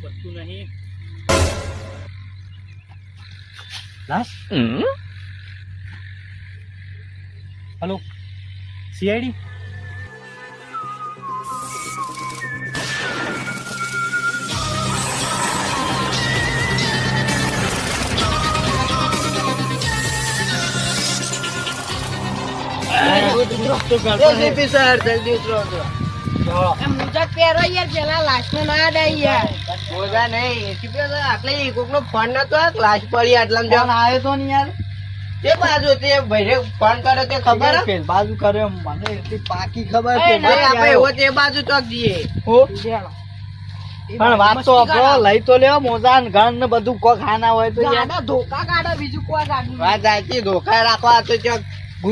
બધું નહીં લાશ હેલો સીઆઈડી ફોન નતો લાશ પડી આટલામાં આવ્યો તો ને યાર તે બાજુ તે ભાઈ ફોન કર્યો તે ખબર બાજુ કર્યો મને એટલી પાકી ખબર છે આપણે એવો તે બાજુ ચોક જઈએ પણ વાત તો આપણો લઈ તો લેવો મોજા ને ઘર ને બધું કોઈ ખાના હોય તો ધોકા કાઢો બીજું કોઈ વાત ધોકા રાખવા તો ચોક